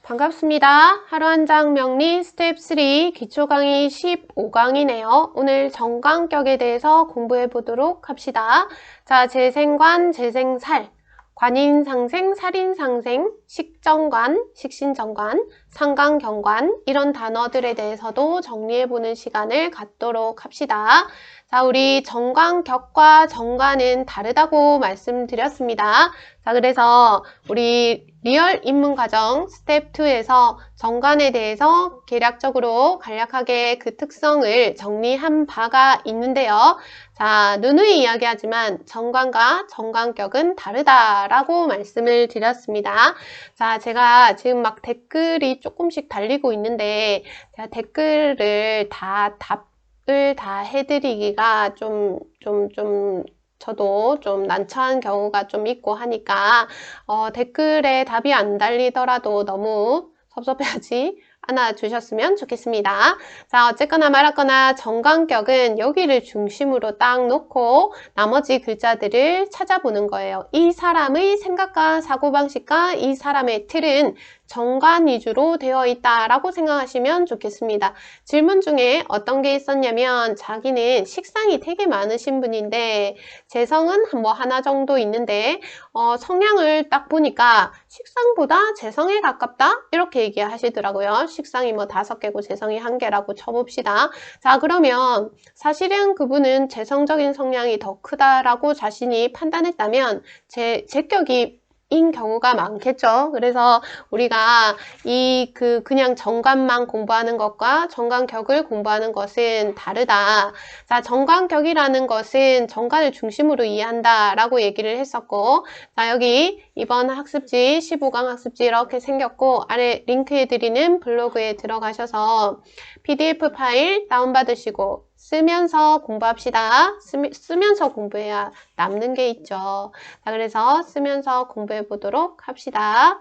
반갑습니다. 하루 한 장 명리 스텝 3 기초 강의 15강이네요. 오늘 정관격에 대해서 공부해 보도록 합시다. 자, 재생관, 재생살, 관인상생, 살인상생, 식정관, 식신정관, 상관경관 이런 단어들에 대해서도 정리해보는 시간을 갖도록 합시다. 자, 우리 정관격과 정관은 다르다고 말씀드렸습니다. 자, 그래서 우리 리얼 입문과정 스텝 2에서 정관에 대해서 개략적으로 간략하게 그 특성을 정리한 바가 있는데요. 자, 누누이 이야기하지만 정관과 정관격은 다르다라고 말씀을 드렸습니다. 자, 제가 지금 막 댓글이 조금씩 달리고 있는데 제가 댓글을 답을 다 해드리기가 저도 좀 난처한 경우가 좀 있고 하니까 댓글에 답이 안 달리더라도 너무 섭섭해하지 않아 주셨으면 좋겠습니다. 자, 어쨌거나 말았거나 정관격은 여기를 중심으로 딱 놓고 나머지 글자들을 찾아보는 거예요. 이 사람의 생각과 사고방식과 이 사람의 틀은 정관 위주로 되어 있다라고 생각하시면 좋겠습니다. 질문 중에 어떤 게 있었냐면 자기는 식상이 되게 많으신 분인데 재성은 뭐 하나 정도 있는데 성향을 딱 보니까 식상보다 재성에 가깝다? 이렇게 얘기하시더라고요. 식상이 뭐 5개고 재성이 1개라고 쳐봅시다. 자, 그러면 사실은 그분은 재성적인 성향이 더 크다라고 자신이 판단했다면 제격이 인 경우가 많겠죠. 그래서 우리가 그냥 정관만 공부하는 것과 정관격을 공부하는 것은 다르다. 자, 정관격이라는 것은 정관을 중심으로 이해한다 라고 얘기를 했었고, 자, 여기 이번 학습지 15강 학습지 이렇게 생겼고 아래 링크해드리는 블로그에 들어가셔서 PDF 파일 다운받으시고 쓰면서 공부합시다. 쓰면서 공부해야 남는 게 있죠. 자, 그래서 쓰면서 공부해 보도록 합시다.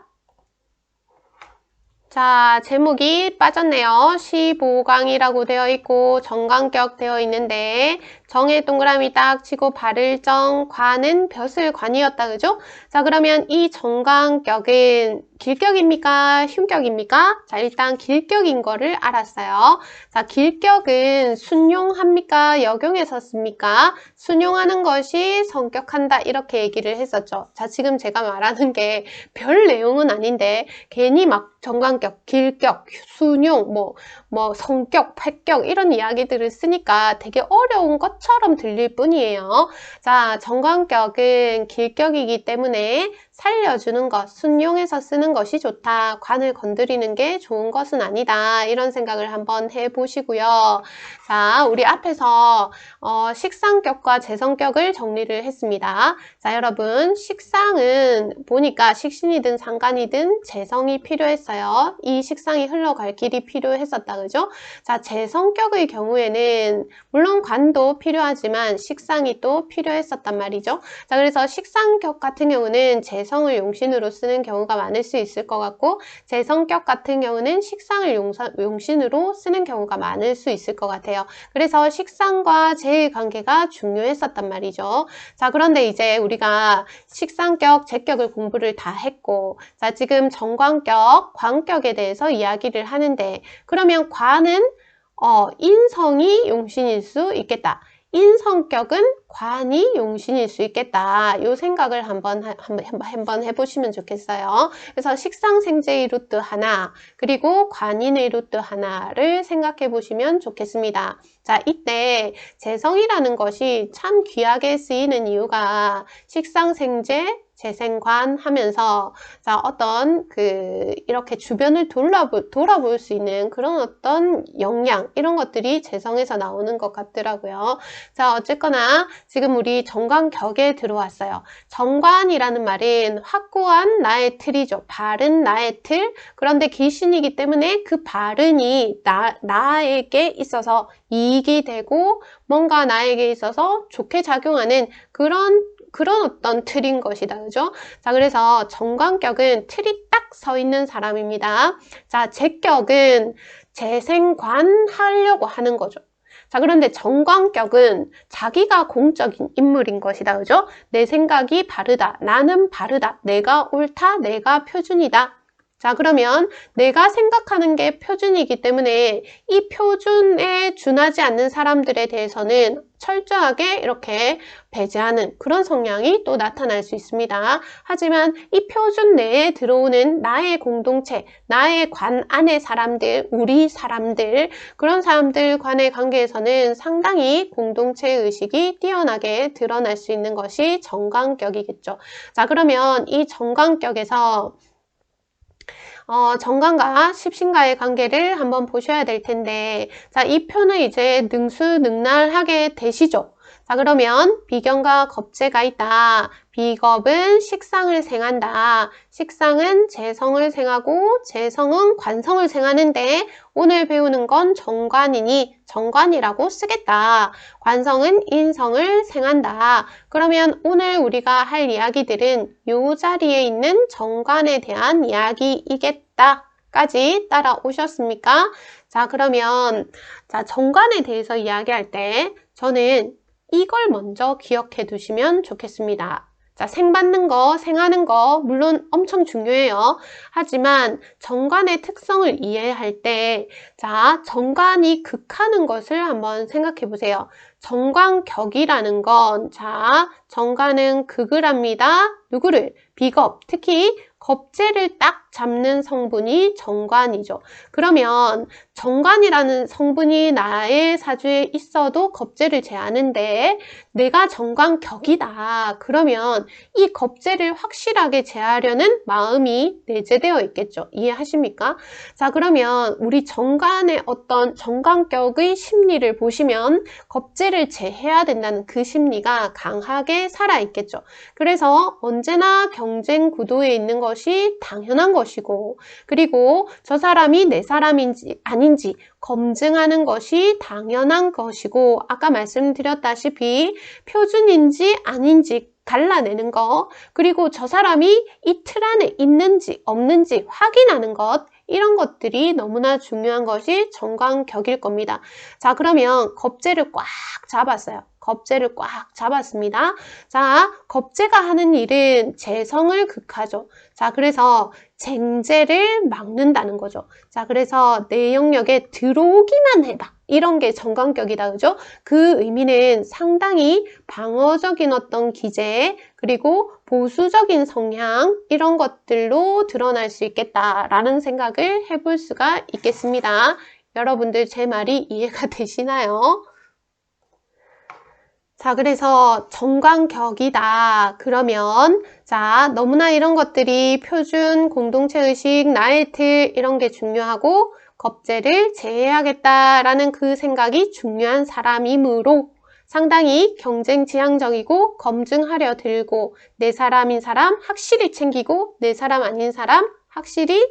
자, 제목이 빠졌네요. 15강이라고 되어 있고 정관격 되어 있는데 정에 동그라미 딱 치고 발을 정, 관은 벼슬 관이었다. 그죠? 자, 그러면 이 정관격은 길격입니까? 흉격입니까? 자, 일단 길격인 거를 알았어요. 자, 길격은 순용합니까? 역용해서 씁니까? 순용하는 것이 성격한다. 이렇게 얘기를 했었죠. 자, 지금 제가 말하는 게 별 내용은 아닌데 괜히 막 정관격, 길격, 순용, 뭐 성격, 패격 이런 이야기들을 쓰니까 되게 어려운 것처럼 들릴 뿐이에요. 자, 정관격은 길격이기 때문에 살려주는 것, 순용해서 쓰는 것이 좋다. 관을 건드리는 게 좋은 것은 아니다. 이런 생각을 한번 해보시고요. 자, 우리 앞에서 식상격과 재성격을 정리를 했습니다. 자, 여러분, 식상은 보니까 식신이든 상관이든 재성이 필요했어요. 이 식상이 흘러갈 길이 필요했었다. 그죠? 자, 재성격의 경우에는 물론 관도 필요하지만 식상이 또 필요했었단 말이죠. 자, 그래서 식상격 같은 경우는 재성을 용신으로 쓰는 경우가 많을 수 있을 것 같고 재성격 같은 경우는 식상을 용신으로 쓰는 경우가 많을 수 있을 것 같아요. 그래서 식상과 재의 관계가 중요했었단 말이죠. 자, 그런데 이제 우리가 식상격, 재격을 공부를 다 했고 자, 지금 정관격, 관격에 대해서 이야기를 하는데 그러면 관은 인성이 용신일 수 있겠다. 인성격은 관이 용신일 수 있겠다. 이 생각을 한번 해보시면 좋겠어요. 그래서 식상생재의 루트 하나, 그리고 관인의 루트 하나를 생각해 보시면 좋겠습니다. 자, 이때 재성이라는 것이 참 귀하게 쓰이는 이유가 식상생재, 재생관 하면서 자, 어떤 이렇게 주변을 돌아볼 수 있는 그런 어떤 역량 이런 것들이 재성에서 나오는 것 같더라고요. 자, 어쨌거나 지금 우리 정관격에 들어왔어요. 정관이라는 말은 확고한 나의 틀이죠. 바른 나의 틀. 그런데 귀신이기 때문에 그 바른이 나에게 있어서 이익이 되고 뭔가 나에게 있어서 좋게 작용하는 그런 어떤 틀인 것이다. 그죠? 자, 그래서 정관격은 틀이 딱 서 있는 사람입니다. 자, 재격은 재생관하려고 하는 거죠. 자, 그런데 정관격은 자기가 공적인 인물인 것이다. 그죠? 내 생각이 바르다. 나는 바르다. 내가 옳다. 내가 표준이다. 자, 그러면 내가 생각하는 게 표준이기 때문에 이 표준에 준하지 않는 사람들에 대해서는 철저하게 이렇게 배제하는 그런 성향이 또 나타날 수 있습니다. 하지만 이 표준 내에 들어오는 나의 공동체, 나의 관 안의 사람들, 우리 사람들, 그런 사람들 간의 관계에서는 상당히 공동체 의식이 뛰어나게 드러날 수 있는 것이 정관격이겠죠. 자, 그러면 이 정관격에서 정관과 십신과의 관계를 한번 보셔야 될 텐데, 자, 이 표는 이제 능수능란하게 되시죠. 자, 그러면 비견과 겁재가 있다. 비겁은 식상을 생한다. 식상은 재성을 생하고 재성은 관성을 생하는데 오늘 배우는 건 정관이니 정관이라고 쓰겠다. 관성은 인성을 생한다. 그러면 오늘 우리가 할 이야기들은 이 자리에 있는 정관에 대한 이야기이겠다. 까지 따라오셨습니까? 자, 그러면 정관에 대해서 이야기할 때 저는 이걸 먼저 기억해 두시면 좋겠습니다. 자, 생받는 거, 생하는 거 물론 엄청 중요해요. 하지만 정관의 특성을 이해할 때 자, 정관이 극하는 것을 한번 생각해 보세요. 정관격이라는 건 자, 정관은 극을 합니다. 누구를? 비겁, 특히 겁재를 딱 잡는 성분이 정관이죠. 그러면 정관이라는 성분이 나의 사주에 있어도 겁재를 제하는데 내가 정관격이다. 그러면 이 겁재를 확실하게 제하려는 마음이 내재되어 있겠죠. 이해하십니까? 자, 그러면 우리 정관의 어떤 정관격의 심리를 보시면 겁재를 제해야 된다는 그 심리가 강하게 살아있겠죠. 그래서 언제나 경쟁 구도에 있는 것이 당연한 것이고 그리고 저 사람이 내 사람인지 아닌지 검증하는 것이 당연한 것이고 아까 말씀드렸다시피 표준인지 아닌지 갈라내는 것 그리고 저 사람이 이 틀 안에 있는지 없는지 확인하는 것 이런 것들이 너무나 중요한 것이 정관격일 겁니다. 자, 그러면 겁재를 꽉 잡았어요. 겁재를 꽉 잡았습니다. 자, 겁재가 하는 일은 재성을 극하죠. 자, 그래서 쟁재를 막는다는 거죠. 자, 그래서 내 영역에 들어오기만 해봐. 이런 게 정관격이다, 그죠? 그 의미는 상당히 방어적인 어떤 기제, 그리고 보수적인 성향, 이런 것들로 드러날 수 있겠다라는 생각을 해볼 수가 있겠습니다. 여러분들 제 말이 이해가 되시나요? 자, 그래서 정관격이다. 그러면 자, 너무나 이런 것들이 표준, 공동체의식, 나의 틀 이런 게 중요하고 겁재를 제해야겠다라는 그 생각이 중요한 사람이므로 상당히 경쟁 지향적이고 검증하려 들고 내 사람인 사람 확실히 챙기고 내 사람 아닌 사람 확실히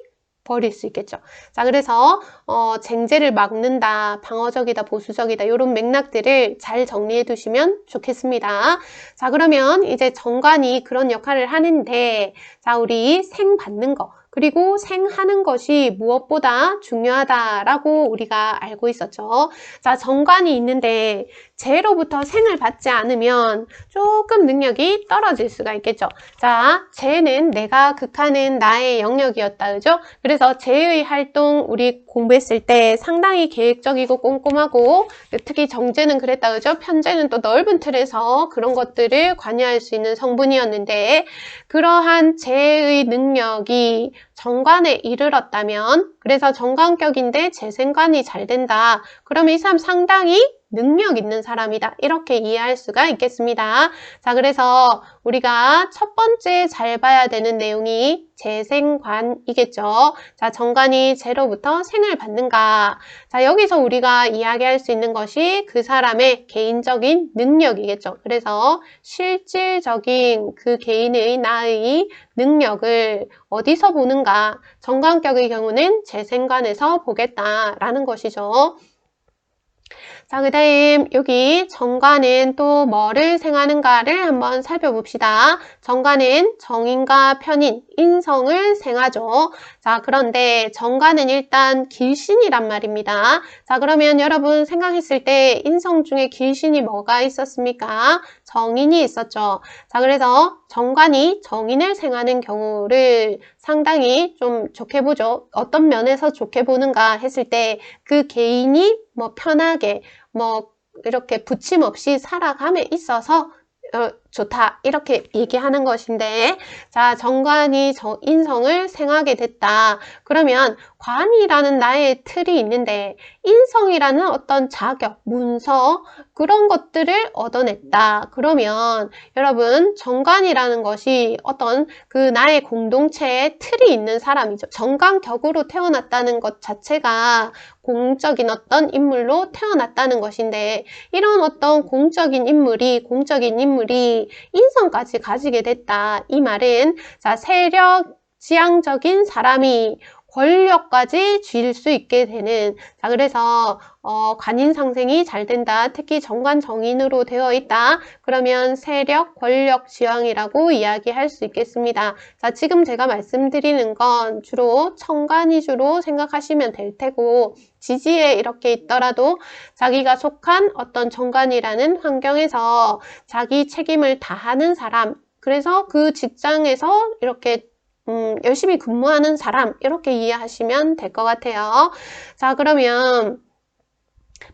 버릴 수 있겠죠. 자, 그래서 쟁재를 막는다, 방어적이다, 보수적이다 이런 맥락들을 잘 정리해 두시면 좋겠습니다. 자, 그러면 이제 정관이 그런 역할을 하는데 자, 우리 생 받는 거 그리고 생하는 것이 무엇보다 중요하다라고 우리가 알고 있었죠. 자, 정관이 있는데 재로부터 생을 받지 않으면 조금 능력이 떨어질 수가 있겠죠. 자, 재는 내가 극하는 나의 영역이었다. 그죠? 그래서 재의 활동 우리 공부했을 때 상당히 계획적이고 꼼꼼하고 특히 정재는 그랬다. 그죠? 편재는 또 넓은 틀에서 그런 것들을 관여할 수 있는 성분이었는데 그러한 재의 능력이 정관에 이르렀다면 그래서 정관격인데 재생관이 잘 된다. 그러면 이 사람 상당히 능력 있는 사람이다. 이렇게 이해할 수가 있겠습니다. 자, 그래서 우리가 첫 번째 잘 봐야 되는 내용이 재생관이겠죠. 자, 정관이 재로부터 생을 받는가. 자, 여기서 우리가 이야기할 수 있는 것이 그 사람의 개인적인 능력이겠죠. 그래서 실질적인 그 개인의 나의 능력을 어디서 보는가. 정관격의 경우는 재생관에서 보겠다라는 것이죠. 자, 그 다음 여기 정관은 또 뭐를 생하는가를 한번 살펴봅시다. 정관은 정인과 편인, 인성을 생하죠. 자, 그런데 정관은 일단 길신이란 말입니다. 자, 그러면 여러분 생각했을 때 인성 중에 길신이 뭐가 있었습니까? 정인이 있었죠. 자, 그래서 정관이 정인을 생하는 경우를 상당히 좀 좋게 보죠. 어떤 면에서 좋게 보는가 했을 때 그 개인이 뭐 편하게 뭐 이렇게 부침 없이 살아감에 있어서 좋다 이렇게 얘기하는 것인데, 자, 정관이 인성을 생하게 됐다. 그러면 관이라는 나의 틀이 있는데 인성이라는 어떤 자격, 문서 그런 것들을 얻어냈다. 그러면 여러분 정관이라는 것이 어떤 그 나의 공동체의 틀이 있는 사람이죠. 정관격으로 태어났다는 것 자체가 공적인 어떤 인물로 태어났다는 것인데, 이런 어떤 공적인 인물이 인성까지 가지게 됐다. 이 말은 자, 세력 지향적인 사람이 권력까지 쥘 수 있게 되는, 자, 그래서 관인상생이 잘 된다. 특히 정관정인으로 되어 있다. 그러면 세력, 권력, 지향이라고 이야기할 수 있겠습니다. 자, 지금 제가 말씀드리는 건 주로 정관 위주로 생각하시면 될 테고, 지지에 이렇게 있더라도 자기가 속한 어떤 정관이라는 환경에서 자기 책임을 다하는 사람, 그래서 그 직장에서 이렇게 열심히 근무하는 사람, 이렇게 이해하시면 될 것 같아요. 자, 그러면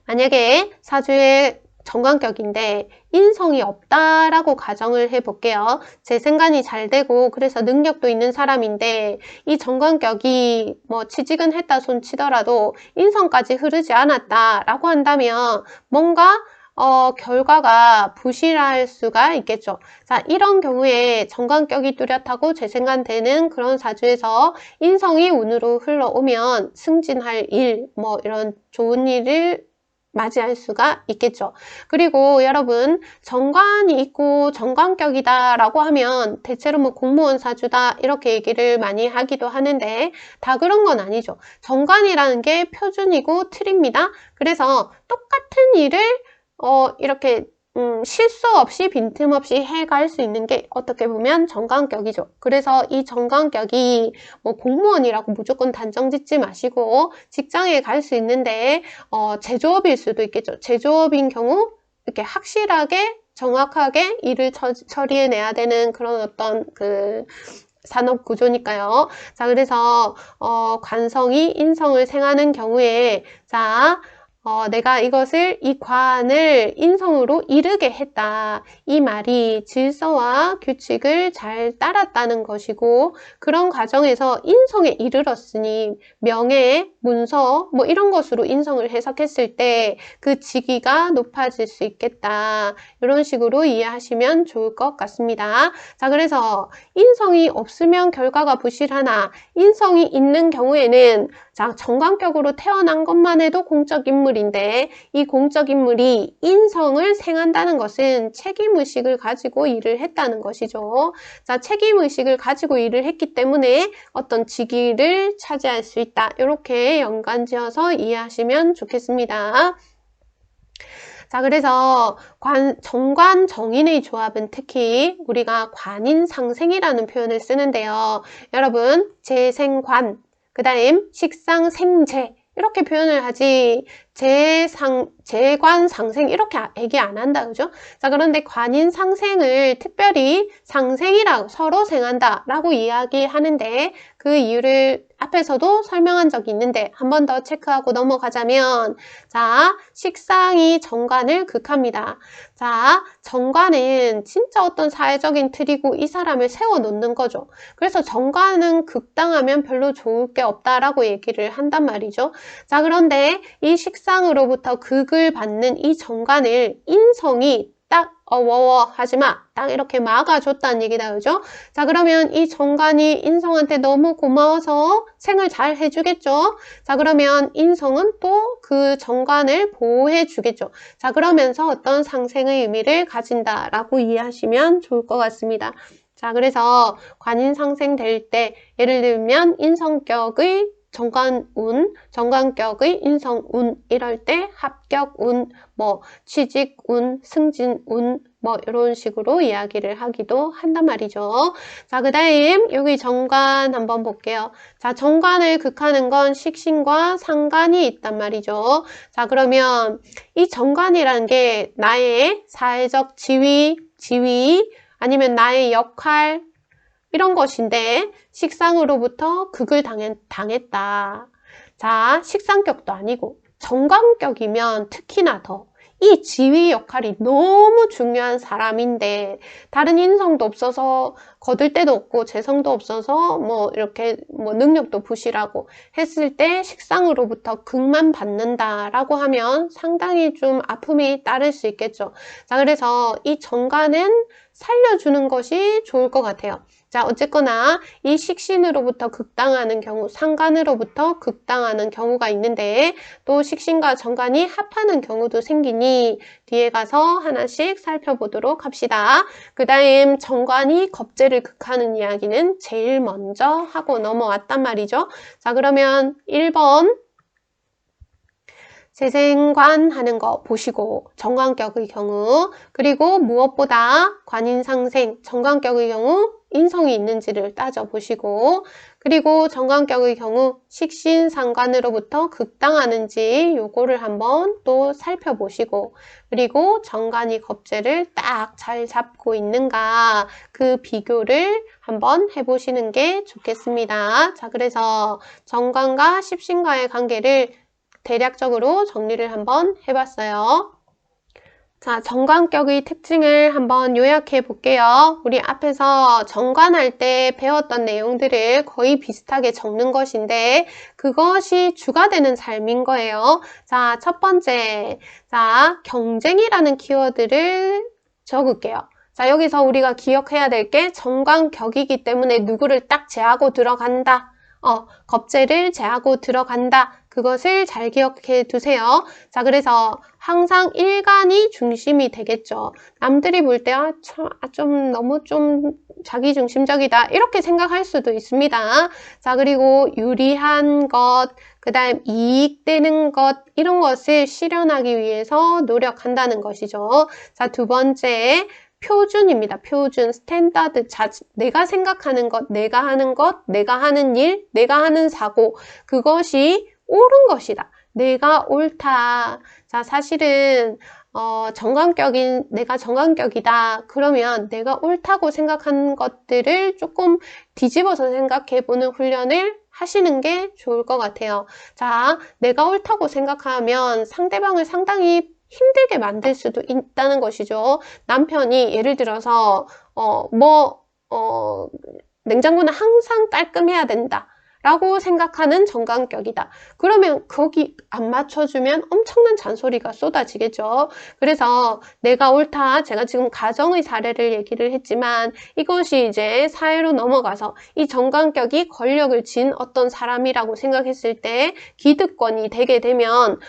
만약에 사주의 정관격인데 인성이 없다라고 가정을 해볼게요. 재생관이 잘 되고 그래서 능력도 있는 사람인데 이 정관격이 뭐 취직은 했다 손 치더라도 인성까지 흐르지 않았다라고 한다면 뭔가 결과가 부실할 수가 있겠죠. 자, 이런 경우에 정관격이 뚜렷하고 재생관되는 그런 사주에서 인성이 운으로 흘러오면 승진할 일, 뭐 이런 좋은 일을 맞이할 수가 있겠죠. 그리고 여러분 정관이 있고 정관격이다 라고 하면 대체로 뭐 공무원 사주다 이렇게 얘기를 많이 하기도 하는데 다 그런 건 아니죠. 정관이라는 게 표준이고 틀입니다. 그래서 똑같은 일을 이렇게 실수 없이 빈틈없이 해갈 수 있는 게 어떻게 보면 정관격이죠. 그래서 이 정관격이 뭐 공무원이라고 무조건 단정 짓지 마시고 직장에 갈 수 있는데 제조업일 수도 있겠죠. 제조업인 경우 이렇게 확실하게 정확하게 일을 처리해내야 되는 그런 어떤 그 산업 구조니까요. 자, 그래서 관성이 인성을 생하는 경우에 자, 내가 이 관을 인성으로 이르게 했다. 이 말이 질서와 규칙을 잘 따랐다는 것이고, 그런 과정에서 인성에 이르렀으니 명예, 문서 뭐 이런 것으로 인성을 해석했을 때 그 직위가 높아질 수 있겠다. 이런 식으로 이해하시면 좋을 것 같습니다. 자, 그래서 인성이 없으면 결과가 부실하나 인성이 있는 경우에는 자, 정관격으로 태어난 것만 해도 공적 인물인데 이 공적 인물이 인성을 생한다는 것은 책임의식을 가지고 일을 했다는 것이죠. 자, 책임의식을 가지고 일을 했기 때문에 어떤 직위를 차지할 수 있다. 이렇게 연관지어서 이해하시면 좋겠습니다. 자, 그래서 정관, 정인의 조합은 특히 우리가 관인상생이라는 표현을 쓰는데요. 여러분, 재생관, 그 다음 식상생재 이렇게 표현을 하지 재관상생 이렇게 얘기 안 한다, 그죠? 자, 그런데 관인상생을 특별히 상생이라고 서로 생한다 라고 이야기하는데 그 이유를 앞에서도 설명한 적이 있는데 한 번 더 체크하고 넘어가자면, 자, 식상이 정관을 극합니다. 자, 정관은 진짜 어떤 사회적인 틀이고 이 사람을 세워놓는 거죠. 그래서 정관은 극당하면 별로 좋을 게 없다라고 얘기를 한단 말이죠. 자, 그런데 이 식상으로부터 극을 받는 이 정관을 인성이 딱 하지마 딱 이렇게 막아줬다는 얘기다, 그죠? 자, 그러면 이 정관이 인성한테 너무 고마워서 생을 잘 해주겠죠? 자, 그러면 인성은 또 그 정관을 보호해 주겠죠. 자, 그러면서 어떤 상생의 의미를 가진다라고 이해하시면 좋을 것 같습니다. 자, 그래서 관인상생 될 때 예를 들면 인성격의 정관운, 정관격의 인성운 이럴 때 합격운, 뭐 취직운, 승진운 뭐 이런 식으로 이야기를 하기도 한단 말이죠. 자, 그 다음 여기 정관 한번 볼게요. 자, 정관을 극하는 건 식신과 상관이 있단 말이죠. 자, 그러면 이 정관이라는 게 나의 사회적 지위 아니면 나의 역할 이런 것인데 식상으로부터 극을 당했다. 자, 식상격도 아니고 정관격이면 특히나 더 이 지위 역할이 너무 중요한 사람인데 다른 인성도 없어서 거들 데도 없고 재성도 없어서 뭐 이렇게 뭐 능력도 부실하고 했을 때 식상으로부터 극만 받는다라고 하면 상당히 좀 아픔이 따를 수 있겠죠. 자, 그래서 이 정관은 살려주는 것이 좋을 것 같아요. 자, 어쨌거나 이 식신으로부터 극당하는 경우, 상관으로부터 극당하는 경우가 있는데 또 식신과 정관이 합하는 경우도 생기니 뒤에 가서 하나씩 살펴보도록 합시다. 그 다음 정관이 겁재를 극하는 이야기는 제일 먼저 하고 넘어왔단 말이죠. 자, 그러면 1번 재생관 하는 거 보시고 정관격의 경우, 그리고 무엇보다 관인상생, 정관격의 경우 인성이 있는지를 따져보시고, 그리고 정관격의 경우 식신상관으로부터 극당하는지 요거를 한번 또 살펴보시고, 그리고 정관이 겁재를 딱 잘 잡고 있는가 그 비교를 한번 해보시는 게 좋겠습니다. 자, 그래서 정관과 십신과의 관계를 대략적으로 정리를 한번 해봤어요. 자, 정관격의 특징을 한번 요약해 볼게요. 우리 앞에서 정관할 때 배웠던 내용들을 거의 비슷하게 적는 것인데 그것이 주가 되는 삶인 거예요. 자, 첫 번째, 자, 경쟁이라는 키워드를 적을게요. 자, 여기서 우리가 기억해야 될 게 정관격이기 때문에 누구를 딱 제하고 들어간다. 겁재를 제하고 들어간다. 그것을 잘 기억해 두세요. 자, 그래서 항상 일간이 중심이 되겠죠. 남들이 볼 때 좀 너무 좀 자기중심적이다 이렇게 생각할 수도 있습니다. 자, 그리고 유리한 것, 그 다음 이익되는 것 이런 것을 실현하기 위해서 노력한다는 것이죠. 자, 두 번째 표준입니다. 표준, 스탠다드, 내가 생각하는 것, 내가 하는 것, 내가 하는 일, 내가 하는 사고 그것이 옳은 것이다. 내가 옳다. 자, 사실은 내가 정관격이다. 그러면 내가 옳다고 생각하는 것들을 조금 뒤집어서 생각해보는 훈련을 하시는 게 좋을 것 같아요. 자, 내가 옳다고 생각하면 상대방을 상당히 힘들게 만들 수도 있다는 것이죠. 남편이 예를 들어서 냉장고는 항상 깔끔해야 된다. 라고 생각하는 정관격이다. 그러면 거기 안 맞춰주면 엄청난 잔소리가 쏟아지겠죠. 그래서 내가 옳다. 제가 지금 가정의 사례를 얘기를 했지만 이것이 이제 사회로 넘어가서 이 정관격이 권력을 쥔 어떤 사람이라고 생각했을 때 기득권이 되게 되면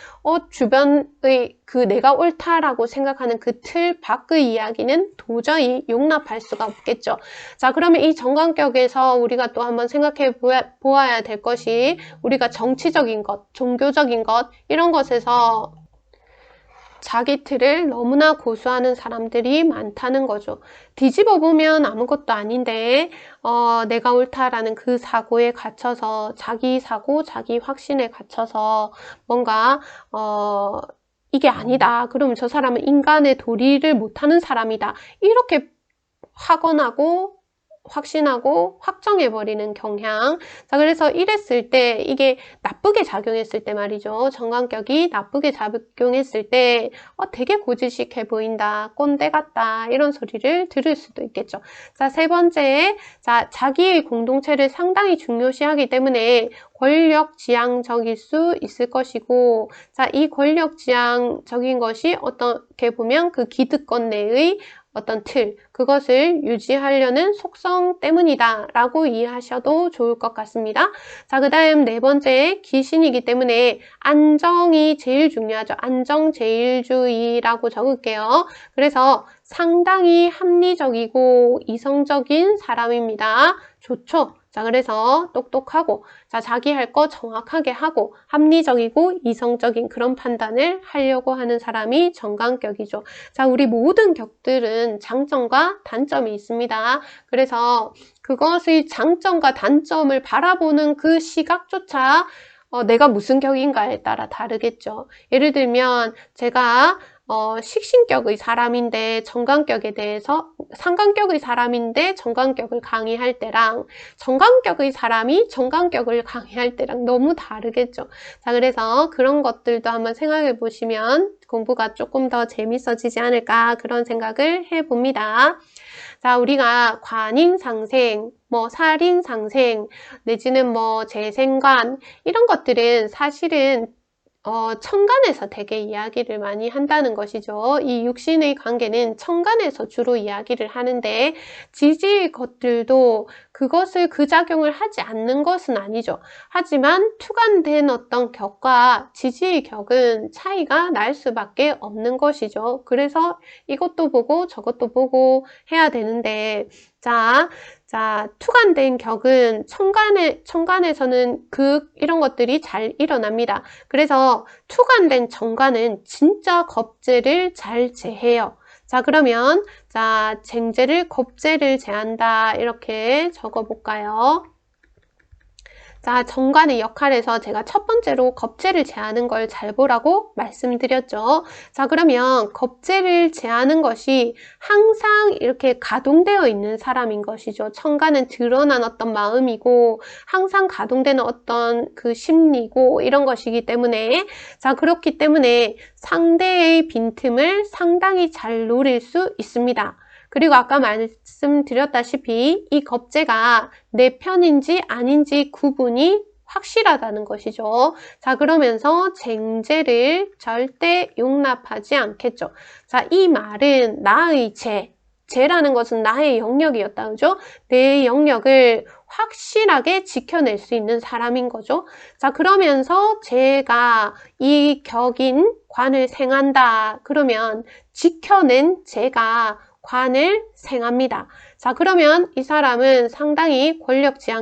주변의 그 내가 옳다라고 생각하는 그 틀 밖의 이야기는 도저히 용납할 수가 없겠죠. 자, 그러면 이 정관격에서 우리가 또 한번 생각해 보아야 될 것이 우리가 정치적인 것, 종교적인 것 이런 것에서 자기 틀을 너무나 고수하는 사람들이 많다는 거죠. 뒤집어 보면 아무것도 아닌데 내가 옳다라는 그 사고에 갇혀서 자기 사고, 자기 확신에 갇혀서 뭔가 이게 아니다. 그러면 저 사람은 인간의 도리를 못하는 사람이다. 이렇게 확언하고 확신하고 확정해버리는 경향. 자, 그래서 이랬을 때 이게 나쁘게 작용했을 때 말이죠. 정관격이 나쁘게 작용했을 때 되게 고지식해 보인다. 꼰대 같다. 이런 소리를 들을 수도 있겠죠. 자, 세 번째, 자, 자기의 공동체를 상당히 중요시하기 때문에 권력지향적일 수 있을 것이고, 자, 이 권력지향적인 것이 어떻게 보면 그 기득권 내의 어떤 틀, 그것을 유지하려는 속성 때문이다 라고 이해하셔도 좋을 것 같습니다. 자, 그 다음 네 번째 기신이기 때문에 안정이 제일 중요하죠. 안정제일주의라고 적을게요. 그래서 상당히 합리적이고 이성적인 사람입니다. 좋죠. 자, 그래서 똑똑하고, 자, 자기 할 거 정확하게 하고, 합리적이고 이성적인 그런 판단을 하려고 하는 사람이 정관격이죠. 자, 우리 모든 격들은 장점과 단점이 있습니다. 그래서 그것의 장점과 단점을 바라보는 그 시각조차 내가 무슨 격인가에 따라 다르겠죠. 예를 들면 제가 식신격의 사람인데 정관격에 대해서 상관격의 사람인데 정관격을 강의할 때랑 정관격의 사람이 정관격을 강의할 때랑 너무 다르겠죠. 자, 그래서 그런 것들도 한번 생각해 보시면 공부가 조금 더 재밌어지지 않을까 그런 생각을 해봅니다. 자, 우리가 관인상생, 뭐 살인상생, 내지는 뭐 재생관 이런 것들은 사실은 천간에서 되게 이야기를 많이 한다는 것이죠. 이 육신의 관계는 천간에서 주로 이야기를 하는데 지지의 것들도 그것을 그 작용을 하지 않는 것은 아니죠. 하지만 투관된 어떤 격과 지지의 격은 차이가 날 수밖에 없는 것이죠. 그래서 이것도 보고 저것도 보고 해야 되는데 자, 투관된 격은 천간에서는 이런 것들이 잘 일어납니다. 그래서 투관된 정관은 진짜 겁재를 잘 제해요. 자, 그러면 쟁재를 겁재를 제한다 이렇게 적어볼까요? 자, 정관의 역할에서 제가 첫 번째로 겁재를 제하는 걸 잘 보라고 말씀드렸죠. 자, 그러면 겁재를 제하는 것이 항상 이렇게 가동되어 있는 사람인 것이죠. 천간은 드러난 어떤 마음이고 항상 가동되는 어떤 그 심리고 이런 것이기 때문에 자, 그렇기 때문에 상대의 빈틈을 상당히 잘 노릴 수 있습니다. 그리고 아까 말씀드렸다시피 이 겁재가 내 편인지 아닌지 구분이 확실하다는 것이죠. 자, 그러면서 쟁재를 절대 용납하지 않겠죠. 자, 이 말은 나의 재라는 것은 나의 영역이었다. 그죠? 내 영역을 확실하게 지켜낼 수 있는 사람인 거죠. 자, 그러면서 제가 이 격인 관을 생한다. 그러면 지켜낸 제가 관을 생합니다. 자, 그러면 이 사람은 상당히 권력자,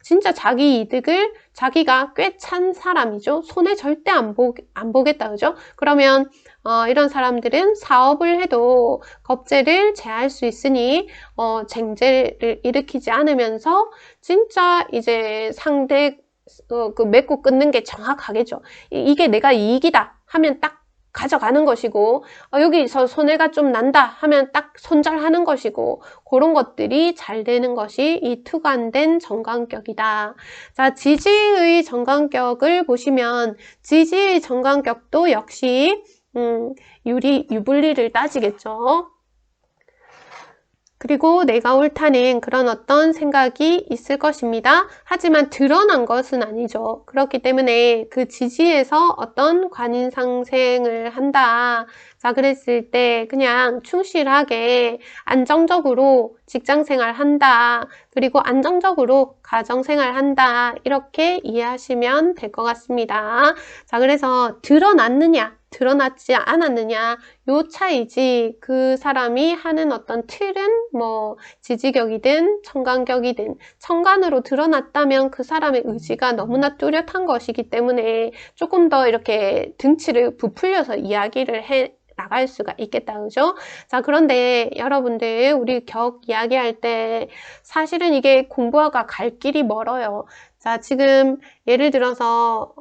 진짜 자기 이득을 자기가 꽤 찬 사람이죠. 손해 절대 안 보겠다, 그죠? 그러면 이런 사람들은 사업을 해도 겁재를 제할 수 있으니 쟁재를 일으키지 않으면서 진짜 이제 상대 그 맺고 끊는 게 정확하겠죠. 이게 내가 이익이다 하면 딱 가져가는 것이고 여기서 손해가 좀 난다 하면 딱 손절하는 것이고 그런 것들이 잘 되는 것이 이 투관된 정관격이다. 자, 지지의 정관격을 보시면 지지의 정관격도 역시 유불리를 따지겠죠. 그리고 내가 옳다는 그런 어떤 생각이 있을 것입니다. 하지만 드러난 것은 아니죠. 그렇기 때문에 그 지지에서 어떤 관인상생을 한다. 자, 그랬을 때 그냥 충실하게 안정적으로 직장생활 한다. 그리고 안정적으로 가정생활 한다. 이렇게 이해하시면 될 것 같습니다. 자, 그래서 드러났느냐? 드러났지 않았느냐 요 차이지 그 사람이 하는 어떤 틀은 뭐 지지격이든 천간격이든 천간으로 드러났다면 그 사람의 의지가 너무나 뚜렷한 것이기 때문에 조금 더 이렇게 등치를 부풀려서 이야기를 해 나갈 수가 있겠다, 그죠? 자, 그런데 여러분들 우리 격 이야기할 때 사실은 이게 공부가 갈 길이 멀어요. 자, 지금 예를 들어서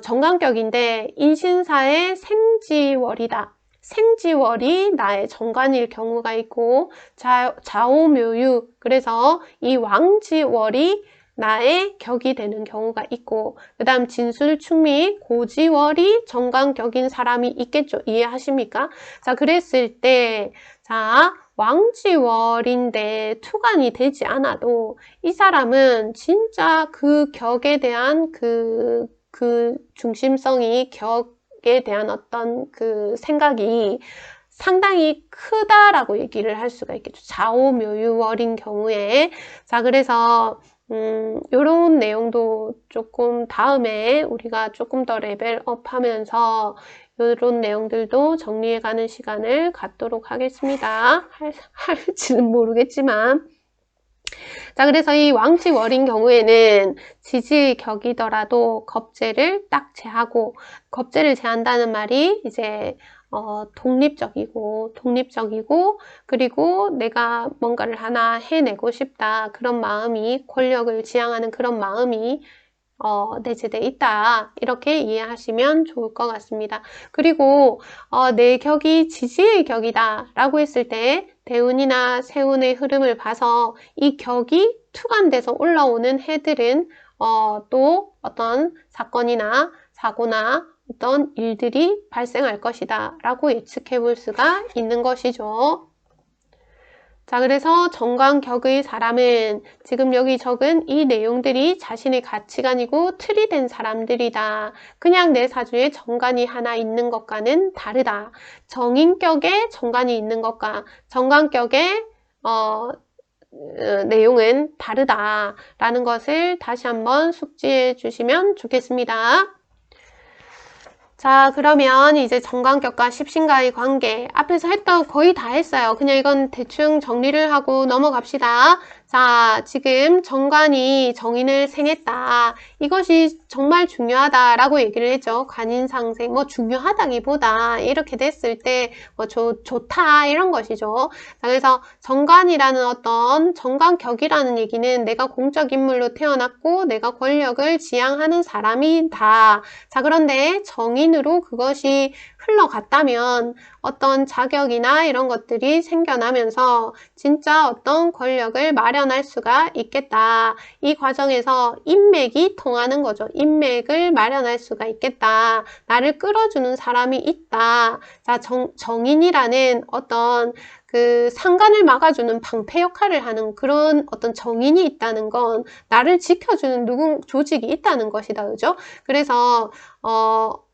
정관격인데 인신사의 생지월이다. 생지월이 나의 정관일 경우가 있고 좌오묘유 그래서 이 왕지월이 나의 격이 되는 경우가 있고 그 다음 진술충미 고지월이 정관격인 사람이 있겠죠. 이해하십니까? 자, 그랬을 때 자, 왕지월인데 투관이 되지 않아도 이 사람은 진짜 그 격에 대한 그 중심성이 격에 대한 어떤 그 생각이 상당히 크다라고 얘기를 할 수가 있겠죠. 좌오묘유월인 경우에. 자, 그래서 요런 내용도 조금 다음에 우리가 조금 더 레벨업 하면서 이런 내용들도 정리해가는 시간을 갖도록 하겠습니다. 할지는 모르겠지만 자, 그래서 이 왕치월인 경우에는 지지의 격이더라도 겁재를 딱 제하고, 겁재를 제한다는 말이 이제 독립적이고, 그리고 내가 뭔가를 하나 해내고 싶다. 그런 마음이, 권력을 지향하는 그런 마음이 내재돼 있다. 이렇게 이해하시면 좋을 것 같습니다. 그리고 내 격이 지지의 격이다 라고 했을 때 대운이나 세운의 흐름을 봐서 이 격이 투간돼서 올라오는 해들은 또 어떤 사건이나 사고나 어떤 일들이 발생할 것이다 라고 예측해 볼 수가 있는 것이죠. 자, 그래서 정관격의 사람은 지금 여기 적은 이 내용들이 자신의 가치관이고 틀이 된 사람들이다. 그냥 내 사주에 정관이 하나 있는 것과는 다르다. 정인격에 정관이 있는 것과 정관격의 내용은 다르다라는 것을 다시 한번 숙지해 주시면 좋겠습니다. 자, 그러면 이제 정관격과 십신과의 관계, 앞에서 했던 거 거의 다 했어요. 그냥 이건 대충 정리를 하고 넘어갑시다. 자, 지금 정관이 정인을 생했다. 이것이 정말 중요하다라고 얘기를 했죠. 관인상생, 뭐 중요하다기보다 이렇게 됐을 때 뭐 좋다 이런 것이죠. 자, 그래서 정관이라는 어떤 정관격이라는 얘기는 내가 공적 인물로 태어났고 내가 권력을 지향하는 사람이다. 자, 그런데 정인으로 그것이 흘러갔다면 어떤 자격이나 이런 것들이 생겨나면서 진짜 어떤 권력을 마련할 수가 있겠다. 이 과정에서 인맥이 통하는 거죠. 인맥을 마련할 수가 있겠다. 나를 끌어주는 사람이 있다. 자, 정인이라는 어떤 그 상관을 막아주는 방패 역할을 하는 그런 어떤 정인이 있다는 건 나를 지켜주는 조직이 있다는 것이다. 그죠? 그래서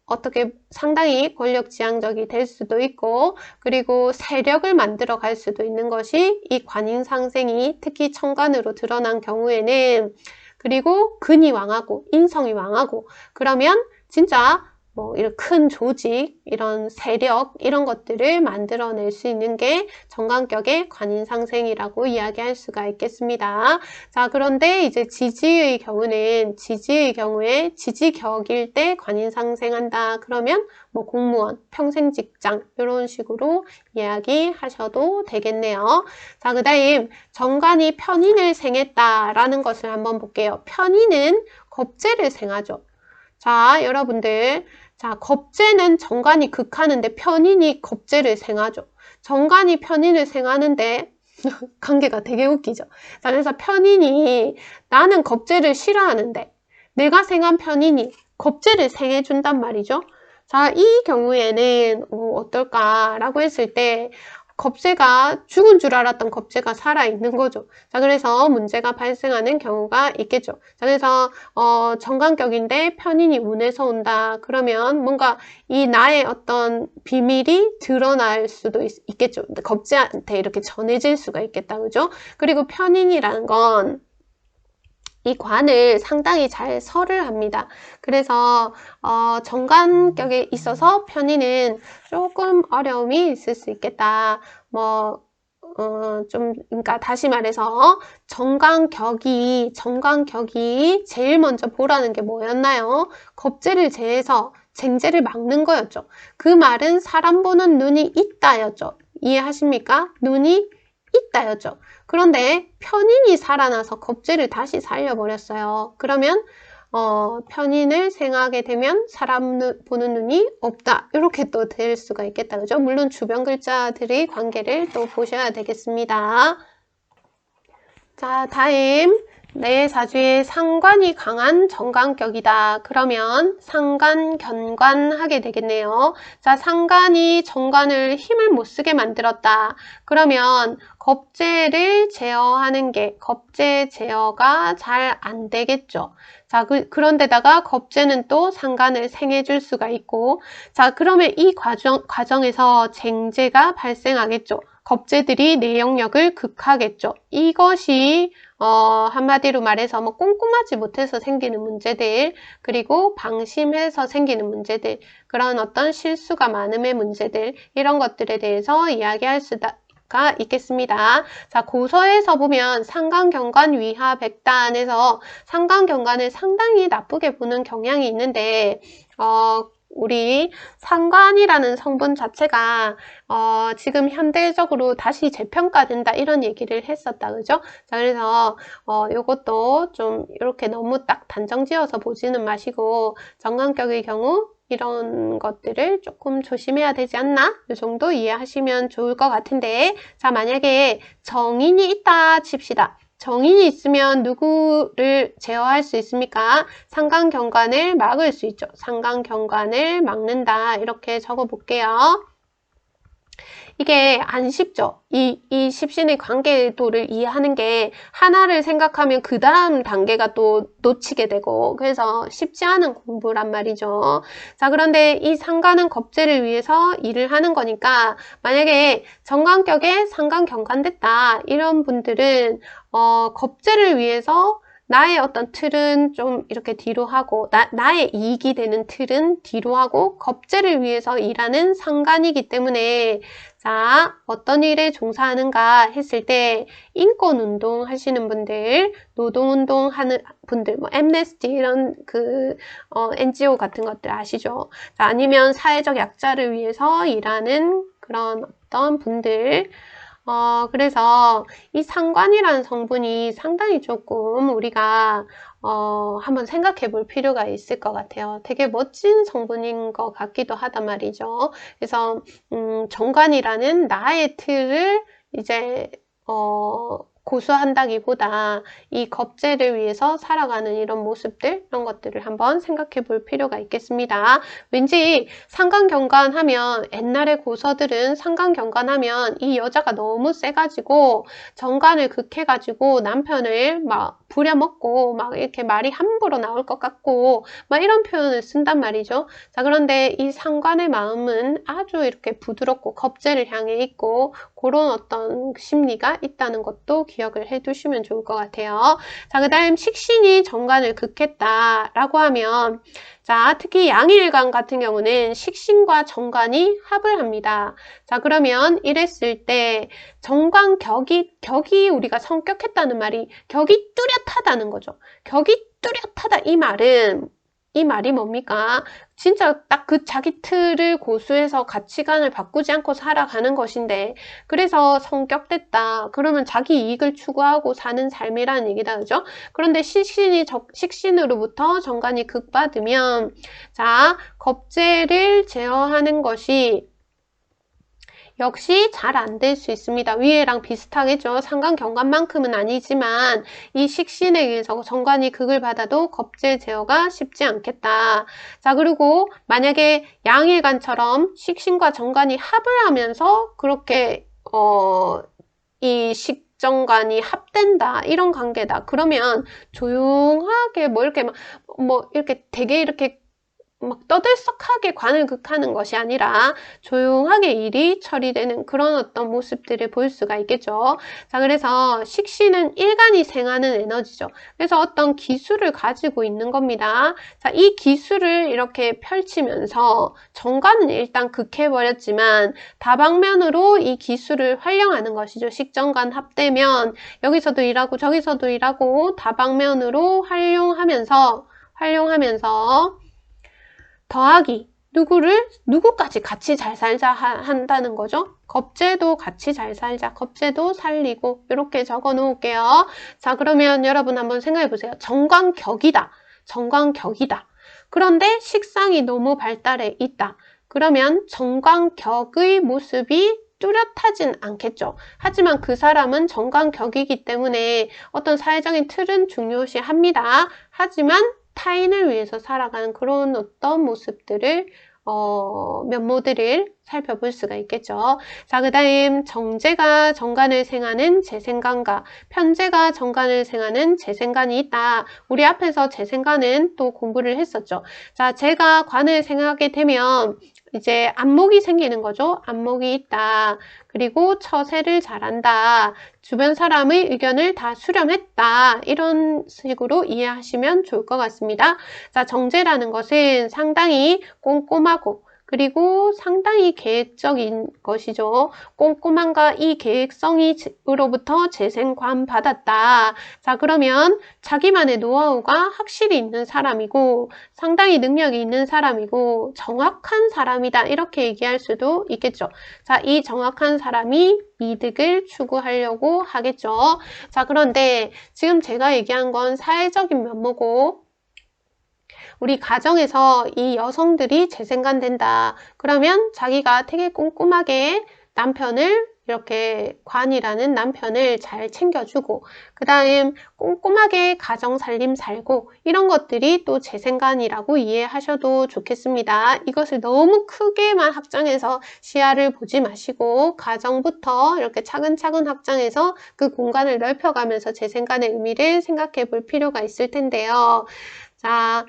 어떻게 상당히 권력지향적이 될 수도 있고 그리고 세력을 만들어 갈 수도 있는 것이 이 관인상생이 특히 천간으로 드러난 경우에는 그리고 근이 왕하고 인성이 왕하고 그러면 진짜 뭐 이런 큰 조직, 이런 세력 이런 것들을 만들어낼 수 있는 게 정관격의 관인상생이라고 이야기할 수가 있겠습니다. 자, 그런데 이제 지지의 경우에 지지격일 때 관인상생한다. 그러면 뭐 공무원, 평생직장 이런 식으로 이야기하셔도 되겠네요. 자, 그 다음 정관이 편인을 생했다라는 것을 한번 볼게요. 편인은 겁재를 생하죠. 자, 여러분들, 자, 겁재는 정관이 극하는데 편인이 겁재를 생하죠. 정관이 편인을 생하는데 관계가 되게 웃기죠. 자, 그래서 편인이 나는 겁재를 싫어하는데 내가 생한 편인이 겁재를 생해준단 말이죠. 자, 이 경우에는 어떨까라고 했을 때 겁재가 죽은 줄 알았던 겁재가 살아있는 거죠. 자, 그래서 문제가 발생하는 경우가 있겠죠. 자, 그래서 정관격인데 편인이 운에서 온다. 그러면 뭔가 이 나의 어떤 비밀이 드러날 수도 있겠죠. 겁재한테 이렇게 전해질 수가 있겠다. 그죠? 그리고 편인이라는 건 이 관을 상당히 잘 설을 합니다. 그래서 정관격에 있어서 편인은 조금 어려움이 있을 수 있겠다. 그러니까 다시 말해서 정관격이 제일 먼저 보라는 게 뭐였나요? 겁재를 제해서 쟁재를 막는 거였죠. 그 말은 사람 보는 눈이 있다였죠. 이해하십니까? 눈이 있다였죠. 그런데 편인이 살아나서 겁재를 다시 살려버렸어요. 그러면 편인을 생하게 되면 사람 보는 눈이 없다. 이렇게 또 될 수가 있겠다. 그죠? 물론 주변 글자들의 관계를 또 보셔야 되겠습니다. 자, 다음 내 사주에 상관이 강한 정관격이다. 그러면 상관견관하게 되겠네요. 자, 상관이 정관을 힘을 못 쓰게 만들었다. 그러면 겁재를 제어하는 게 겁재 제어가 잘 안 되겠죠. 자, 그런데다가 겁재는 또 상관을 생해줄 수가 있고 자, 그러면 이 과정에서 쟁재가 발생하겠죠. 겁재들이 내 영역을 극하겠죠. 이것이 한마디로 말해서 뭐 꼼꼼하지 못해서 생기는 문제들 그리고 방심해서 생기는 문제들 그런 어떤 실수가 많음의 문제들 이런 것들에 대해서 이야기할 수가 가 있겠습니다. 자, 고서에서 보면 상관경관 위하 백단에서 상관경관을 상당히 나쁘게 보는 경향이 있는데 우리 상관이라는 성분 자체가 지금 현대적으로 다시 재평가된다 이런 얘기를 했었다. 그죠? 자, 그래서 요것도 좀 이렇게 너무 딱 단정 지어서 보지는 마시고 정관격의 경우 이런 것들을 조금 조심해야 되지 않나? 이 정도 이해하시면 좋을 것 같은데, 자, 만약에 정인이 있다 칩시다. 정인이 있으면 누구를 제어할 수 있습니까? 상관경관을 막을 수 있죠. 상관경관을 막는다. 이렇게 적어 볼게요. 이게 안 쉽죠. 이 십신의 관계도를 이해하는 게 하나를 생각하면 그 다음 단계가 또 놓치게 되고 그래서 쉽지 않은 공부란 말이죠. 자, 그런데 이 상관은 겁재를 위해서 일을 하는 거니까 만약에 정관격에 상관경관됐다 이런 분들은 겁재를 위해서 나의 어떤 틀은 좀 이렇게 뒤로 하고 나의 이익이 되는 틀은 뒤로 하고 겁재를 위해서 일하는 상관이기 때문에 자, 어떤 일에 종사하는가 했을 때 인권운동 하시는 분들, 노동운동 하는 분들, 뭐 엠네스티 이런 NGO 같은 것들 아시죠? 자, 아니면 사회적 약자를 위해서 일하는 그런 어떤 분들 그래서 이 상관이라는 성분이 상당히 조금 우리가 한번 생각해 볼 필요가 있을 것 같아요. 되게 멋진 성분인 것 같기도 하단 말이죠. 그래서 정관이라는 나의 틀을 이제 고수한다기보다 이 겁재를 위해서 살아가는 이런 모습들 이런 것들을 한번 생각해 볼 필요가 있겠습니다. 왠지 상관경관 하면 옛날에 고서들은 상관경관 하면 이 여자가 너무 세가지고 정관을 극해가지고 남편을 막 부려먹고 막 이렇게 말이 함부로 나올 것 같고 막 이런 표현을 쓴단 말이죠. 자, 그런데 이 상관의 마음은 아주 이렇게 부드럽고 겁재를 향해 있고 그런 어떤 심리가 있다는 것도 기억을 해두시면 좋을 것 같아요. 자, 그 다음 식신이 정관을 극했다라고 하면 자, 특히 양일간 같은 경우는 식신과 정관이 합을 합니다. 자, 그러면 이랬을 때 정관 격이 우리가 성격했다는 말이 격이 뚜렷하다는 거죠. 격이 뚜렷하다 이 말이 뭡니까? 진짜 딱 그 자기 틀을 고수해서 가치관을 바꾸지 않고 살아가는 것인데 그래서 성격됐다. 그러면 자기 이익을 추구하고 사는 삶이라는 얘기다. 그죠? 그런데 식신으로부터 정관이 극받으면 자, 겁재를 제어하는 것이 역시 잘 안 될 수 있습니다. 위에랑 비슷하겠죠. 상관경관만큼은 아니지만 이 식신에 의해서 정관이 극을 받아도 겁재 제어가 쉽지 않겠다. 자, 그리고 만약에 양일간처럼 식신과 정관이 합을 하면서 그렇게 이 식정관이 합된다 이런 관계다. 그러면 조용하게 뭐 이렇게 이렇게 되게 이렇게 막 떠들썩하게 관을 극하는 것이 아니라 조용하게 일이 처리되는 그런 어떤 모습들을 볼 수가 있겠죠. 자, 그래서 식신은 일간이 생하는 에너지죠. 그래서 어떤 기술을 가지고 있는 겁니다. 자, 이 기술을 이렇게 펼치면서 정관은 일단 극해버렸지만 다방면으로 이 기술을 활용하는 것이죠. 식정관 합되면 여기서도 일하고 저기서도 일하고 다방면으로 활용하면서 더하기 누구까지 같이 잘 살자 한다는 거죠. 겁재도 같이 잘 살자. 겁재도 살리고 이렇게 적어 놓을게요. 자, 그러면 여러분 한번 생각해 보세요. 정관격이다. 그런데 식상이 너무 발달해 있다. 그러면 정관격의 모습이 뚜렷하진 않겠죠. 하지만 그 사람은 정관격이기 때문에 어떤 사회적인 틀은 중요시합니다. 하지만 타인을 위해서 살아가는 그런 어떤 모습들을 면모들을 살펴볼 수가 있겠죠. 자, 그 다음 정제가 정관을 생하는 재생관과 편제가 정관을 생하는 재생관이 있다. 우리 앞에서 재생관은 또 공부를 했었죠. 자, 제가 관을 생하게 되면 이제 안목이 생기는 거죠. 안목이 있다. 그리고 처세를 잘한다. 주변 사람의 의견을 다 수렴했다. 이런 식으로 이해하시면 좋을 것 같습니다. 자, 정제라는 것은 상당히 꼼꼼하고 그리고 상당히 계획적인 것이죠. 꼼꼼함과 이 계획성으로부터 재생관 받았다. 자, 그러면 자기만의 노하우가 확실히 있는 사람이고 상당히 능력이 있는 사람이고 정확한 사람이다. 이렇게 얘기할 수도 있겠죠. 자, 이 정확한 사람이 이득을 추구하려고 하겠죠. 자, 그런데 지금 제가 얘기한 건 사회적인 면모고 우리 가정에서 이 여성들이 재생관된다. 그러면 자기가 되게 꼼꼼하게 남편을 이렇게 관이라는 남편을 잘 챙겨주고 그 다음 꼼꼼하게 가정 살림 살고 이런 것들이 또 재생관이라고 이해하셔도 좋겠습니다. 이것을 너무 크게만 확장해서 시야를 보지 마시고 가정부터 이렇게 차근차근 확장해서 그 공간을 넓혀가면서 재생관의 의미를 생각해 볼 필요가 있을 텐데요. 자,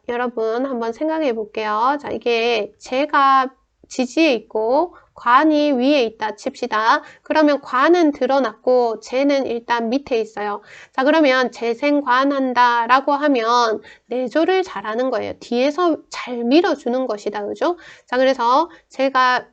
여러분 한번 생각해 볼게요. 자, 이게 제가 지지에 있고 관이 위에 있다 칩시다. 그러면 관은 드러났고 재는 일단 밑에 있어요. 자, 그러면 재생관한다 라고 하면 내조를 잘하는 거예요. 뒤에서 잘 밀어주는 것이다. 그죠? 자, 그래서 제가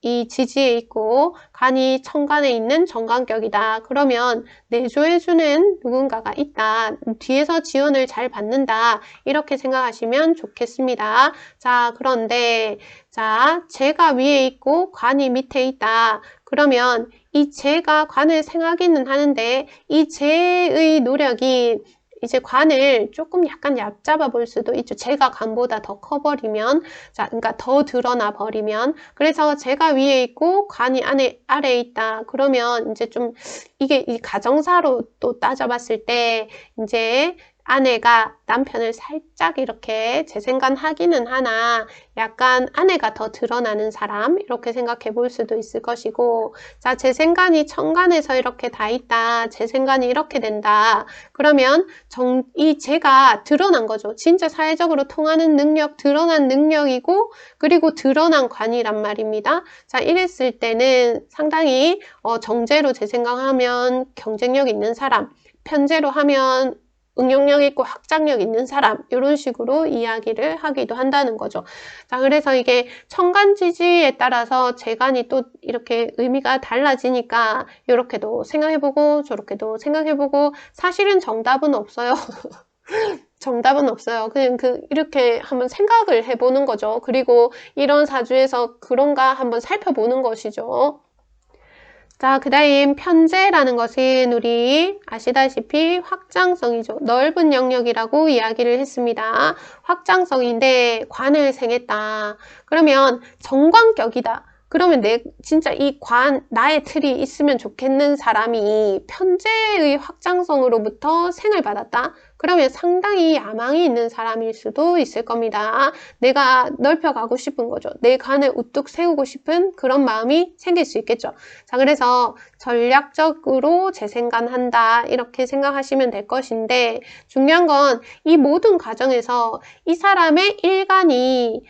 이 지지에 있고 간이 천간에 있는 정관격이다. 그러면 내조해주는 누군가가 있다. 뒤에서 지원을 잘 받는다. 이렇게 생각하시면 좋겠습니다. 자, 그런데 자, 재가 위에 있고 관이 밑에 있다. 그러면 이 재가 관을 생하기는 하는데 이 재의 노력이 이제 관을 조금 약간 얕잡아 볼 수도 있죠. 재가 관보다 더 커버리면, 자, 그러니까 더 드러나 버리면. 그래서 재가 위에 있고 관이 아래에 있다. 그러면 이제 좀 이게 이 가정사로 또 따져봤을 때 이제 아내가 남편을 살짝 이렇게 재생관하기는 하나 약간 아내가 더 드러나는 사람 이렇게 생각해 볼 수도 있을 것이고 자, 재생관이 천간에서 이렇게 다 있다. 재생관이 이렇게 된다. 그러면 이 재가 드러난 거죠. 진짜 사회적으로 통하는 능력, 드러난 능력이고 그리고 드러난 관이란 말입니다. 자, 이랬을 때는 상당히 정제로 재생관하면 경쟁력 있는 사람, 편제로 하면 응용력 있고 확장력 있는 사람 이런 식으로 이야기를 하기도 한다는 거죠. 자, 그래서 이게 천간지지에 따라서 재간이 또 이렇게 의미가 달라지니까 이렇게도 생각해보고 저렇게도 생각해보고 사실은 정답은 없어요. 정답은 없어요. 그냥 이렇게 한번 생각을 해보는 거죠. 그리고 이런 사주에서 그런가 한번 살펴보는 것이죠. 자, 그 다음 편제라는 것은 우리 아시다시피 확장성이죠. 넓은 영역이라고 이야기를 했습니다. 확장성인데 관을 생했다. 그러면 정관격이다. 그러면 진짜 이 나의 틀이 있으면 좋겠는 사람이 편제의 확장성으로부터 생을 받았다. 그러면 상당히 야망이 있는 사람일 수도 있을 겁니다. 내가 넓혀가고 싶은 거죠. 내 관을 우뚝 세우고 싶은 그런 마음이 생길 수 있겠죠. 자, 그래서 전략적으로 재생관한다 이렇게 생각하시면 될 것인데 중요한 건 이 모든 과정에서 이 사람의 일간이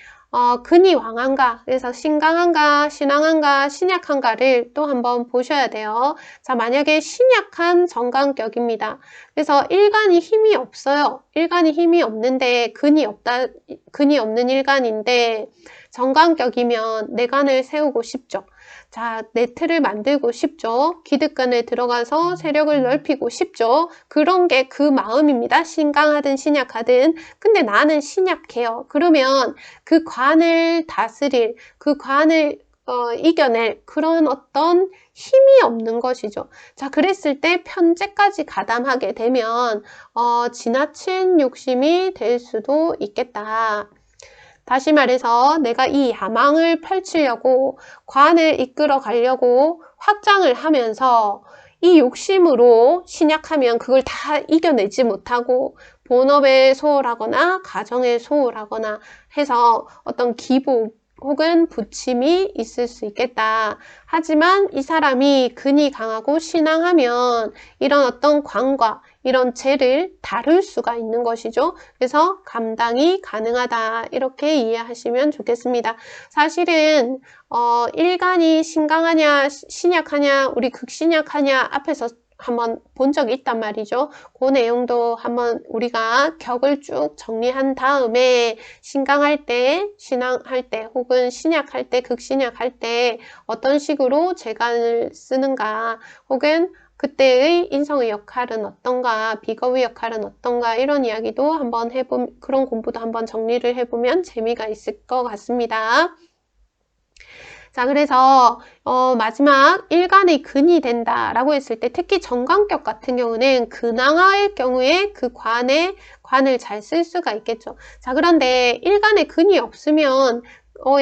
근이 왕한가, 그래서 신강한가, 신왕한가, 신약한가를 또 한번 보셔야 돼요. 자, 만약에 신약한 정관격입니다. 그래서 일간이 힘이 없어요. 일간이 힘이 없는데 근이 없는 일간인데 정관격이면 내간을 세우고 싶죠. 자, 내 틀을 만들고 싶죠. 기득권에 들어가서 세력을 넓히고 싶죠. 그런 게 그 마음입니다. 신강하든 신약하든. 근데 나는 신약해요. 그러면 그 관을 다스릴, 그 관을 이겨낼 그런 어떤 힘이 없는 것이죠. 자, 그랬을 때 편제까지 가담하게 되면 지나친 욕심이 될 수도 있겠다. 다시 말해서 내가 이 야망을 펼치려고 관을 이끌어 가려고 확장을 하면서 이 욕심으로 신약하면 그걸 다 이겨내지 못하고 본업에 소홀하거나 가정에 소홀하거나 해서 어떤 기복 혹은 부침이 있을 수 있겠다. 하지만 이 사람이 근이 강하고 신앙하면 이런 어떤 관과 이런 재를 다룰 수가 있는 것이죠. 그래서 감당이 가능하다. 이렇게 이해하시면 좋겠습니다. 사실은 일간이 신강하냐 신약하냐 우리 극신약하냐 앞에서 한번 본 적이 있단 말이죠. 그 내용도 한번 우리가 격을 쭉 정리한 다음에 신강할 때, 신앙할 때, 혹은 신약할 때, 극신약할 때 어떤 식으로 재간을 쓰는가, 혹은 그때의 인성의 역할은 어떤가, 비겁의 역할은 어떤가, 이런 이야기도 한번 그런 공부도 한번 정리를 해보면 재미가 있을 것 같습니다. 자, 그래서 마지막 일간의 근이 된다라고 했을 때 특히 정관격 같은 경우는 근황할 경우에 그 관을 잘 쓸 수가 있겠죠. 자, 그런데 일간의 근이 없으면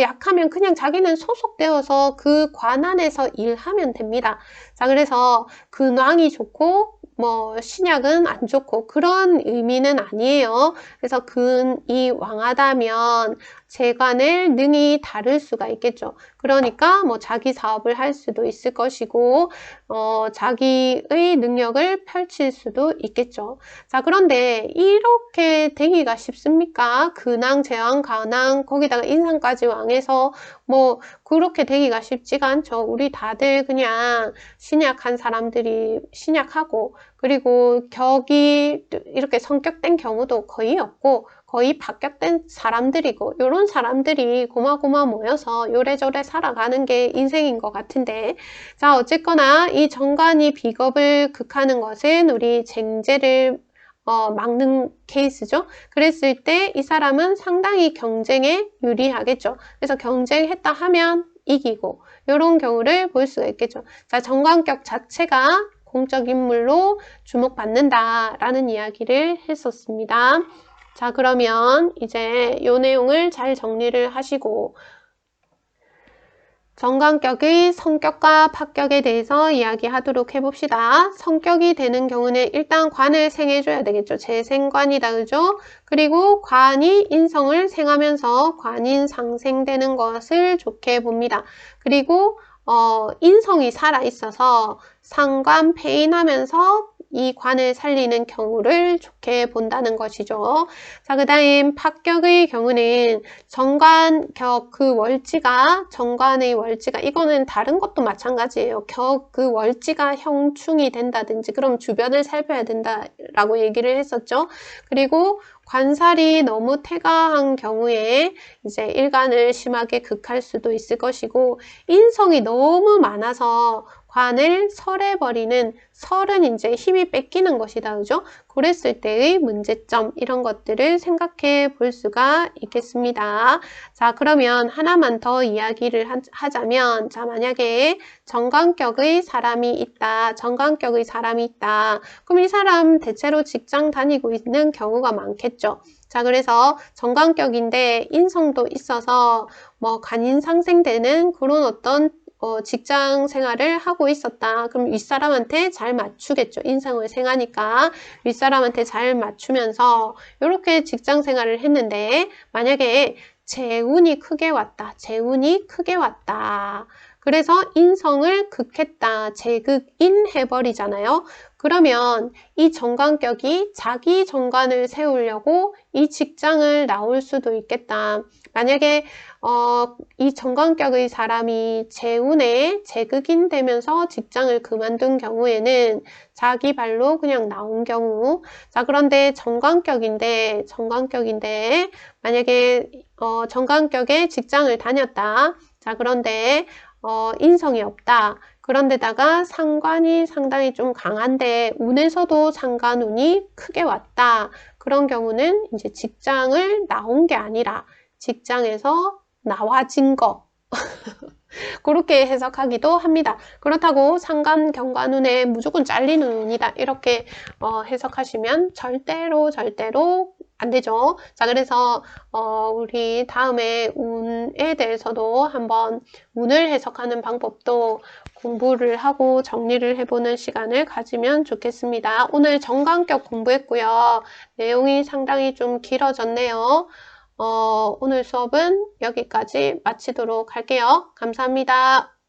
약하면 그냥 자기는 소속되어서 그 관 안에서 일하면 됩니다. 자, 그래서 근황이 좋고 뭐 신약은 안 좋고 그런 의미는 아니에요. 그래서 근이 왕하다면 재관을 능히 다룰 수가 있겠죠. 그러니까 뭐 자기 사업을 할 수도 있을 것이고 자기의 능력을 펼칠 수도 있겠죠. 자, 그런데 이렇게 되기가 쉽습니까? 근황, 재왕, 간황, 거기다가 인상까지 왕해서 뭐 그렇게 되기가 쉽지가 않죠. 우리 다들 그냥 신약한 사람들이 신약하고 그리고 격이 이렇게 성격된 경우도 거의 없고 거의 합격된 사람들이고 이런 사람들이 고마고마 모여서 요래저래 살아가는 게 인생인 것 같은데 자 어쨌거나 이 정관이 비겁을 극하는 것은 우리 쟁제를 막는 케이스죠. 그랬을 때 이 사람은 상당히 경쟁에 유리하겠죠. 그래서 경쟁했다 하면 이기고 이런 경우를 볼 수가 있겠죠. 자, 정관격 자체가 공적 인물로 주목받는다라는 이야기를 했었습니다. 자, 그러면 이제 이 내용을 잘 정리를 하시고 정관격의 성격과 파격에 대해서 이야기하도록 해봅시다. 성격이 되는 경우는 일단 관을 생해줘야 되겠죠. 재생관이다, 그죠? 그리고 관이 인성을 생하면서 관인 상생되는 것을 좋게 봅니다. 그리고 인성이 살아있어서 상관 폐인하면서 이 관을 살리는 경우를 좋게 본다는 것이죠. 자, 그 다음 파격의 경우는 정관격 그 월지가 정관의 월지가 이거는 다른 것도 마찬가지예요. 격 그 월지가 형충이 된다든지 그럼 주변을 살펴야 된다라고 얘기를 했었죠. 그리고 관살이 너무 태가한 경우에 이제 일간을 심하게 극할 수도 있을 것이고 인성이 너무 많아서 관을 설해버리는 설은 이제 힘이 뺏기는 것이다. 그죠? 그랬을 때의 문제점 이런 것들을 생각해 볼 수가 있겠습니다. 자, 그러면 하나만 더 이야기를 하자면 자, 만약에 정관격의 사람이 있다. 정관격의 사람이 있다. 그럼 이 사람 대체로 직장 다니고 있는 경우가 많겠죠. 자, 그래서 정관격인데 인성도 있어서 뭐 간인상생되는 그런 어떤 직장 생활을 하고 있었다. 그럼 윗사람한테 잘 맞추겠죠. 인성을 생하니까 윗사람한테 잘 맞추면서 이렇게 직장 생활을 했는데 만약에 재운이 크게 왔다. 재운이 크게 왔다. 그래서 인성을 극했다. 재극인 해버리잖아요. 그러면 이 정관격이 자기 정관을 세우려고 이 직장을 나올 수도 있겠다. 만약에 이 정관격의 사람이 재운에 재극인 되면서 직장을 그만둔 경우에는 자기 발로 그냥 나온 경우 자 그런데 정관격인데 만약에 정관격에 직장을 다녔다. 자 그런데 인성이 없다. 그런데다가 상관이 상당히 좀 강한데 운에서도 상관운이 크게 왔다. 그런 경우는 이제 직장을 나온 게 아니라 직장에서 나와진 거. 그렇게 해석하기도 합니다. 그렇다고 상관, 경관운에 무조건 잘리는 운이다. 이렇게 해석하시면 절대로 안 되죠. 자, 그래서 우리 다음에 운에 대해서도 한번 운을 해석하는 방법도 공부를 하고 정리를 해보는 시간을 가지면 좋겠습니다. 오늘 정관격 공부했고요. 내용이 상당히 좀 길어졌네요. 오늘 수업은 여기까지 마치도록 할게요. 감사합니다.